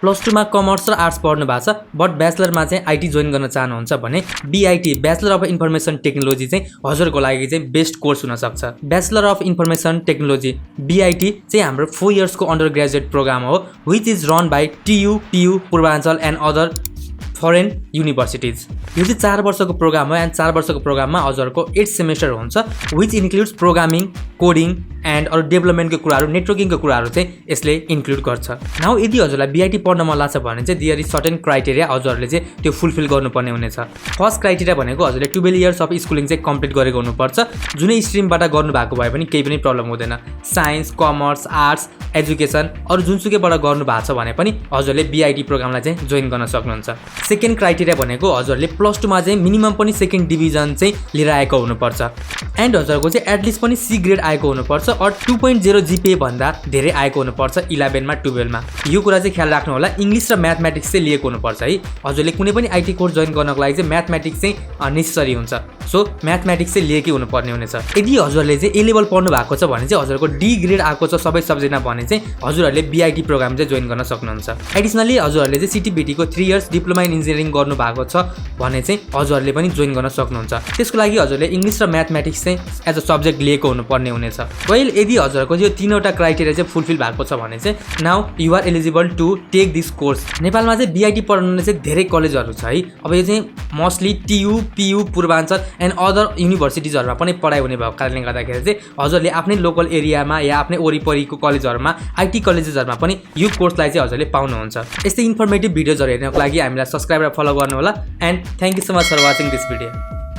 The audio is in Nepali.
+2 मा कमर्स र आर्ट्स पढ्नु भएको छ बट ब्याचलरमा चाहिँ आईटी जोइन गर्न चाहनुहुन्छ भने BIT bachelor of information technology चाहिँ हजुरको लागि चाहिँ बेस्ट कोर्स हुन सक्छ। Bachelor of information technology BIT चाहिँ हाम्रो 4 इयर्सको अन्डर ग्रेजुएट प्रोग्राम हो which is run by TU PU Purbanchal and other foreign universities. यो चाहिँ 4 वर्षको प्रोग्राम हो एन्ड 4 वर्षको प्रोग्राममा हजुरको 8 सेमेस्टर हुन्छ which includes programming coding and अरू डेभलपमेन्टको कुराहरू नेटवर्किङको कुराहरू चाहिँ यसले इन्क्लुड गर्छ। नाउ यदि हजुरलाई बीआईटी पढ्न मन लाग्छ भने चाहिँ देयर इज सर्टेन क्राइटेरिया हजुरले चाहिँ त्यो फुलफिल गर्नुपर्ने हुनेछ। फर्स्ट क्राइटेरिया भनेको हजुरले 12 इयर्स अफ स्कुलिङ चाहिँ कम्प्लिट गरेको हुनुपर्छ। जुनै स्ट्रिमबाट गर्नु भएको भए पनि केही पनि प्रब्लम हुँदैन। साइन्स कमर्स आर्ट्स एजुकेसन अरू जुनसुकैबाट गर्नु भएको छ भने पनि हजुरले बीआईटी प्रोग्रामलाई चाहिँ जोइन गर्न सक्नुहुन्छ। सेकेन्ड क्राइटेरिया भनेको हजुरले +2 मा चाहिँ मिनिमम पनि सेकेन्ड डिभिजन चाहिँ लिएर आएको हुनुपर्छ एन्ड हजुरको चाहिँ एटलिस्ट पनि सी ग्रेड आएको हुनुपर्छ और 2.0 जीपीए भन्दा धेरै आएको हुनुपर्छ 11 मा 12 मा। यो कुरा चाहिँ ख्याल राख्नु होला। इंग्लिश र म्याथमेटिक्स चाहिँ लिएको हुनुपर्छ है। हजुरले कुनै पनि आईटी कोर्स जोइन गर्नको लागि चाहिँ म्याथमेटिक्स चाहिँ नेसेसरी हुन्छ। सो म्याथमेटिक्स चाहिँ लिएकै हुनुपर्ने हुनेछ। यदि हजुरले चाहिँ ए लेभल पढ्नु भएको छ भने चाहिँ हजुरको डी ग्रेड आएको छ सबै सब्जेक्टमा भने चाहिँ हजुरहरूले बीआईटी प्रोग्राम चाहिँ जोइन गर्न सक्नुहुन्छ। एडिसनली हजुरहरूले चाहिँ सिटीबीटी को 3 इयर्स डिप्लोमा इन इन्जिनियरिङ गर्नु भएको छ भने चाहिँ हजुरहरूले पनि जोइन गर्न सक्नुहुन्छ। त्यसको लागि हजुरले इंग्लिश र म्याथमेटिक्स चाहिँ एज अ सब्जेक्ट लिएको हुनुपर्ने हुनेछ। वेल यदि हजुरको यो तीनवटा क्राइटेरिया चाहिँ फुलफिल भएको छ भने चाहिँ now you are eligible to take this course. नेपालमा चाहिँ बीआईटी पढाउने चाहिँ धेरै कलेजहरू छ है। अब यो चाहिँ mostly TU PU Purbanchal and other युनिभर्सिटिजहरुमा पनि पढाइ हुने भएको कारणले गर्दाखेरि चाहिँ हजुरले आफ्नै लोकल एरियामा या आफ्नै वरिपरिको कलेजहरुमा आईटी कलेजेसहरुमा पनि यो कोर्सलाई चाहिँ हजुरले पाउनुहुन्छ। यस्तै इन्फर्मेटिभ भिडियोजहरु हेर्नको लागि हामीलाई सब्स्क्राइब र फलो गर्नु होला and thank you so much for watching this video.